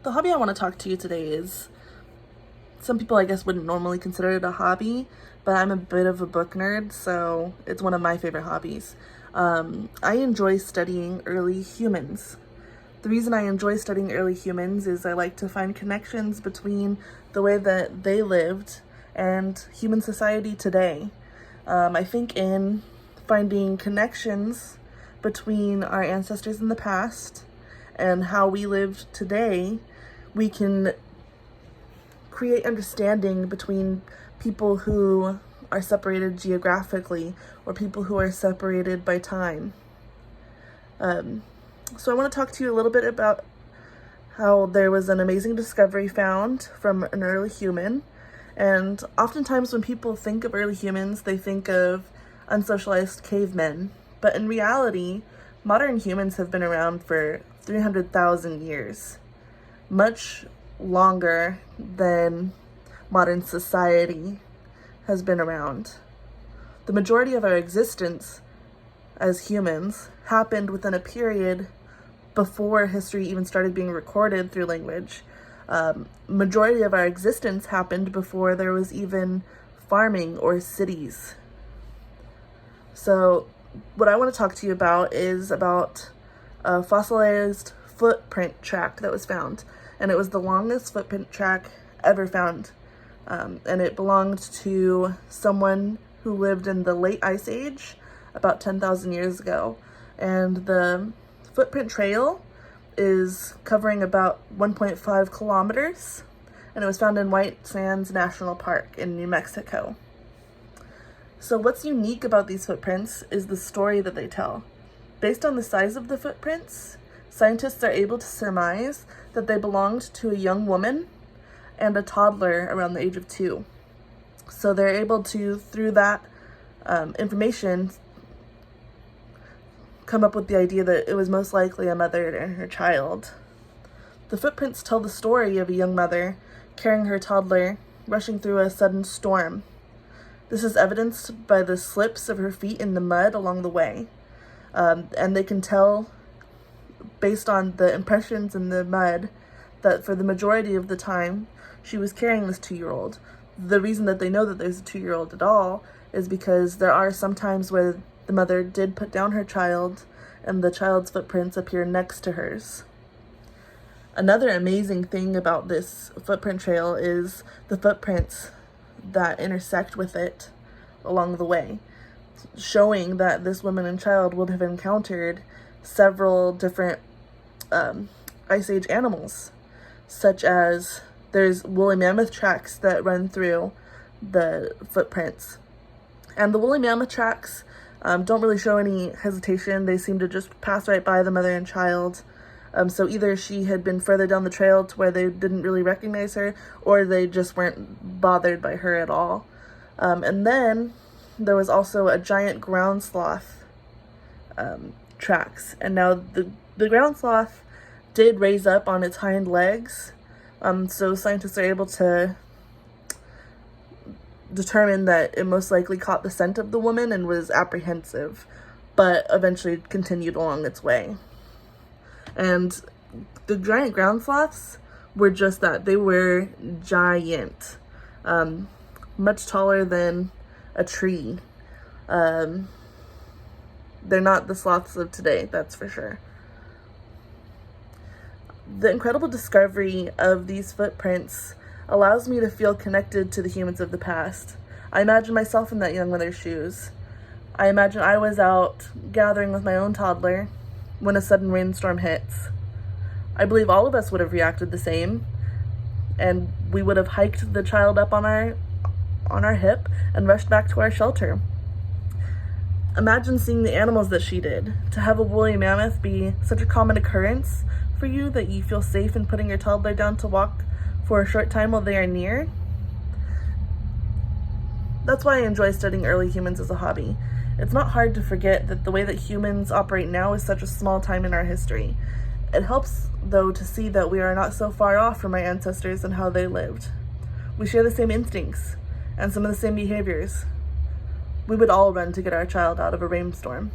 The hobby I want to talk to you today is, some people I guess wouldn't normally consider it a hobby, but I'm a bit of a book nerd, so it's one of my favorite hobbies. I enjoy studying early humans. The reason I enjoy studying early humans is I like to find connections between the way that they lived and human society today. I think in finding connections between our ancestors in the past and how we lived today, we can create understanding between people who are separated geographically or people who are separated by time. So I want to talk to you a little bit about how there was an amazing discovery found from an early human. And oftentimes when people think of early humans, they think of unsocialized cavemen. But in reality, modern humans have been around for 300,000 years, much longer than modern society has been around. The majority of our existence as humans happened within a period before history even started being recorded through language. Majority of our existence happened before there was even farming or cities. So what I want to talk to you about is about a fossilized footprint track that was found. And it was the longest footprint track ever found. And it belonged to someone who lived in the late Ice Age, about 10,000 years ago. And the footprint trail is covering about 1.5 kilometers. And it was found in White Sands National Park in New Mexico. So what's unique about these footprints is the story that they tell. Based on the size of the footprints, scientists are able to surmise that they belonged to a young woman and a toddler around the age of 2. So they're able to, through that information, come up with the idea that it was most likely a mother and her child. The footprints tell the story of a young mother carrying her toddler, rushing through a sudden storm. This is evidenced by the slips of her feet in the mud along the way. And they can tell, based on the impressions in the mud, that for the majority of the time, she was carrying this 2-year-old. The reason that they know that there's a 2-year-old at all is because there are some times where the mother did put down her child and the child's footprints appear next to hers. Another amazing thing about this footprint trail is the footprints that intersect with it along the way, showing that this woman and child would have encountered several different Ice Age animals, such as there's woolly mammoth tracks that run through the footprints. And the woolly mammoth tracks don't really show any hesitation. They seem to just pass right by the mother and child. So either she had been further down the trail to where they didn't really recognize her, or they just weren't bothered by her at all. And then there was also a giant ground sloth tracks. And now the ground sloth did raise up on its hind legs. So scientists are able to determine that it most likely caught the scent of the woman and was apprehensive, but eventually continued along its way. And the giant ground sloths were just that. They were giant, much taller than a tree. They're not the sloths of today, that's for sure. The incredible discovery of these footprints allows me to feel connected to the humans of the past. I imagine myself in that young mother's shoes. I imagine I was out gathering with my own toddler when a sudden rainstorm hits. I believe all of us would have reacted the same, and we would have hiked the child up on our hip and rushed back to our shelter. Imagine seeing the animals that she did. To have a woolly mammoth be such a common occurrence for you that you feel safe in putting your toddler down to walk for a short time while they are near. That's why I enjoy studying early humans as a hobby. It's not hard to forget that the way that humans operate now is such a small time in our history. It helps, though, to see that we are not so far off from our ancestors and how they lived. We share the same instincts and some of the same behaviors. We would all run to get our child out of a rainstorm.